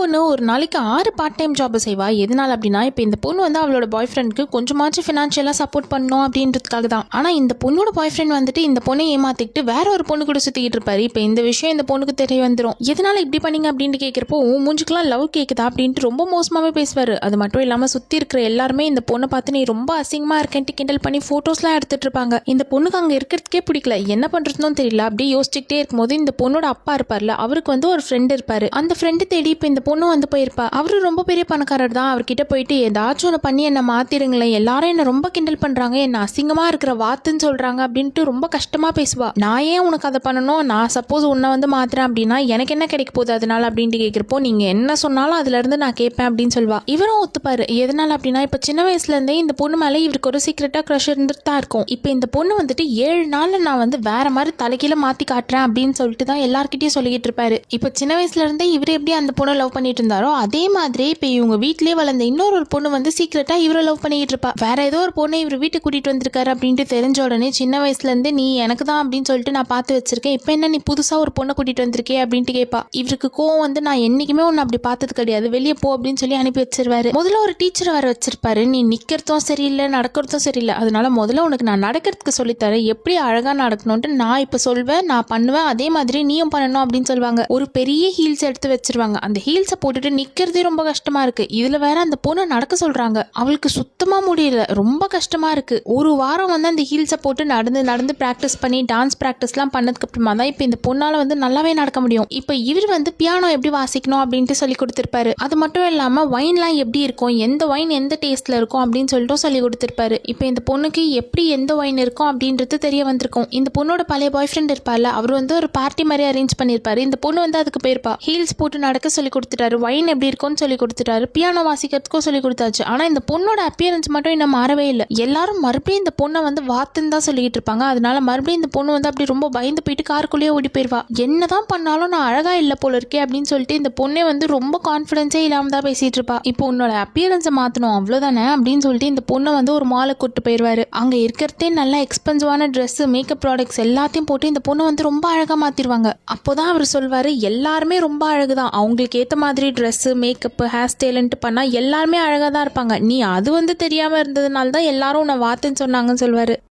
பொண்ணு ஒரு நாளைக்கு 6 பார்ட் டைம் ஜாப் செய்வா. எதனால அப்படின்னா, இப்போ இந்த பொண்ணு வந்து அவளோட பாய் ஃப்ரெண்டுக்கு கொஞ்சமாச்சும் ஃபினான்ஷியலாக சப்போர்ட் பண்ணணும் அப்படின்றதுக்காக தான். ஆனால் இந்த பொண்ணோட பாய் ஃப்ரெண்ட் வந்துட்டு இந்த பொண்ணை ஏமாத்திக்கிட்டு வேற ஒரு பொண்ணு கூட சுற்றிக்கிட்டு இருப்பாரு. இப்போ இந்த விஷயம் இந்த பொண்ணுக்கு தெரிய வந்துடும். எதனால இப்படி பண்ணீங்க அப்படின்ட்டு கேட்குறப்போ, மூஞ்சுக்கெல்லாம் லவ் கேட்குதா அப்படின்ட்டு ரொம்ப மோசமாகவே பேசுவார். அது மட்டும் இல்லாமல் சுற்றி இருக்கிற எல்லாருமே இந்த பொண்ணை பார்த்து நீ ரொம்ப அசிங்கமாக இருக்கேன்ட்டு கிண்டல் பண்ணி ஃபோட்டோஸ்லாம் எடுத்துட்டு இருப்பாங்க. இந்த பொண்ணுக்கு அங்கே இருக்கிறதுக்கே பிடிக்கல, என்ன பண்ணுறதுன்னு தெரியல. அப்படியே யோசிச்சுக்கிட்டே இருக்கும்போது இந்த பொண்ணோட அப்பா இருப்பார்ல, அவருக்கு வந்து ஒரு ஃப்ரெண்ட் இருப்பாரு. அந்த ஃப்ரெண்டு தேடி இப்போ இந்த பொண்ணு வந்து போயிருப்பா. அவரு ரொம்ப பெரிய பணக்காரர் தான். அவர்கிட்ட போயிட்டு ஏதாச்சும் ஒன்று பண்ணி என்ன மாத்திருங்களேன், எல்லாரும் என்ன ரொம்ப கிண்டல் பண்றாங்க, என்ன அசிங்கமா இருக்கிற வாத்துன்னு சொல்றாங்க அப்படின்ட்டு ரொம்ப கஷ்டமா பேசுவா. நான் ஏன் உனக்கு அதை பண்ணணும், நான் சப்போஸ் உன்னை வந்து மாத்துறேன் அப்படின்னா எனக்கு என்ன கிடைக்க போகுது அதனால அப்படின்ட்டு கேட்கிறப்போ, நீங்க என்ன சொன்னாலும் அதுல இருந்து நான் கேட்பேன் அப்படின்னு சொல்வா. இவரும் ஒத்துப்பாரு. எதனால அப்படின்னா, இப்ப சின்ன வயசுல இருந்தே இந்த பொண்ணு மேல இவருக்கு ஒரு சீக்கிரட்டா க்ரஷ் இருந்துட்டு தான் இருக்கும். இப்போ இந்த பொண்ணு வந்துட்டு 7 நாள்ல நான் வந்து வேற மாதிரி தலைக்கீழ மாத்தி காட்டுறேன் அப்படின்னு சொல்லிட்டு தான் எல்லார்கிட்டயும் சொல்லிட்டு இருப்பாரு. இப்போ சின்ன வயசுல இருந்தே இவர் எப்படி அந்த பொண்ணை லவ் பண்ணிட்டு இருந்தாரோ அதே மாதிரி இப்போ இவங்க வீட்லயே வளர்ந்த இன்னொரு பொண்ணு வந்து சீக்கிரட்டா இவரை லவ் பண்ணிட்டு இருப்பா. வேற ஏதோ ஒரு பொண்ணை இவர் வீட்டுக்கு கூட்டிட்டு வந்திருக்காரு அப்படின்ட்டு தெரிஞ்ச உடனே சின்ன வயசுல இருந்து நீ எனக்கு தான் அப்படின்னு சொல்லிட்டு நான் பார்த்து வச்சிருக்கேன், இப்போ என்ன நீ புதுசா ஒரு பொண்ணை கூட்டிட்டு வந்திருக்கே அப்படின்ட்டு கேட்பா. இவருக்கு கோவம் வந்து நான் என்னைக்குமே ஒன்னு அப்படி பார்த்தது கிடையாது, வெளியே போ அப்படின்னு சொல்லி அனுப்பி வச்சிருவாரு. முதல்ல ஒரு டீச்சர் வர வச்சிருப்பாரு. நீ நிக்கிறதும் சரியில்லை நடக்கிறதும் சரியில்லை, அதனால முதல்ல உனக்கு நான் நடக்கிறதுக்கு சொல்லித்தரேன், எப்படி அழகா நடக்கணும்ட்டு நான் இப்ப சொல்வேன், நான் பண்ணுவேன், அதே மாதிரி நீயும் பண்ணணும் அப்படின்னு சொல்லுவாங்க. ஒரு பெரிய ஹீல்ஸ் எடுத்து வச்சிருவாங்க. அந்த ஹீல்ஸை போட்டுட்டு நிக்கிறதே ரொம்ப கஷ்டமா இருக்கு. இதுல வேற அந்த பொண்ணை நடக்க சொல்றாங்க. அவளுக்கு சுத்தமா முடியல, ரொம்ப கஷ்டமா இருக்கு. ஒரு வாரம் வந்து அந்த ஹீல்ஸை போட்டு நடந்து நடந்து பிராக்டிஸ் பண்ணி டான்ஸ் பிராக்டிஸ்லாம் பண்ணதுக்கு அப்புறமா தான் இப்போ இந்த பொண்ணால வந்து நல்லாவே நடக்க முடியும். இப்போ இவர் வந்து பியானோ எப்படி வாசிக்கணும் அப்படின்ட்டு சொல்லி கொடுத்திருப்பாரு. அது மட்டும் இல்லாம வைன்லாம் எப்படி இருக்கும், எந்த வைன் எந்த டேஸ்ட்ல இருக்கும் அப்படின்னு சொல்லிட்டு சொல்லி கொடுத்திருப்பாரு. இப்போ இந்த பொண்ணுக்கு எப்படி எந்த வைன் இருக்கும் அப்படின்றது தெரிய வந்திருக்கும். இந்த பொண்ணோட பழைய பாய் ஃப்ரெண்ட் இருப்பார்ல, அவர் வந்து ஒரு பார்ட்டி மாதிரி அரேஞ்ச் பண்ணியிருப்பாரு. இந்த பொண்ணு வந்து அதுக்கு போயிருப்பா. ஹீல்ஸ் போட்டு நடக்க சொல்லி கொடுத்துட்டாரு, வைன் எப்படி இருக்கும்னு சொல்லி கொடுத்துட்டாரு, பியானோ வாசிக்கிறதுக்கும் சொல்லி கொடுத்தாச்சு. ஆனா இந்த பொண்ணோட அப்பியரன்ஸ் மட்டும் இன்னும் மாறவே இல்லை. எல்லாரும் மறுபடியும் இந்த பொண்ணை வந்து வாத்துன்னு தான் சொல்லிட்டு இருப்பாங்க. அதனால மறுபடியும் இந்த பொண்ணு வந்து அப்படி ரொம்ப பயந்து போயிட்டு காருக்குள்ளேயே ஓடி போயிருவா. என்னதான் பண்ணாலும் நான் அழகா இல்லை போல இருக்கே அப்படின்னு சொல்லிட்டு இந்த பொண்ணே வந்து ரொம்ப கான்ஃபிடன்ஸே இல்லாம தான் பேசிட்டு இருப்பா. இப்போ உன்னோட அப்பியரன்ஸை மாத்தணும் அவ்வளவுதானே அப்படின்னு சொல்லிட்டு இந்த பொண்ணை வந்து ஒரு மாலை கூட்டு போயிருவாரு. அங்க இருக்கிறதே நல்ல எக்ஸ்பென்சிவான ட்ரெஸ், மேக்கப் ப்ராடக்ட்ஸ் எல்லாத்தையும் போட்டு இந்த பொண்ணை வந்து ரொம்ப அழகா மாத்திருவாங்க. அப்போதான் அவர் சொல்வாரு, எல்லாருமே ரொம்ப அழகுதான், அவங்களுக்கு ஏத்த மாதிரி ட்ரெஸ் மேக்கப் ஹேர் ஸ்டைல்ன்ட்டு பண்ணா எல்லாருமே அழகா தான் இருப்பாங்க, நீ அது வந்து தெரியாம இருந்ததுனால தான் எல்லாரும் உன்னை வாத்துன்னு சொன்னாங்கன்னு சொல்வாரு.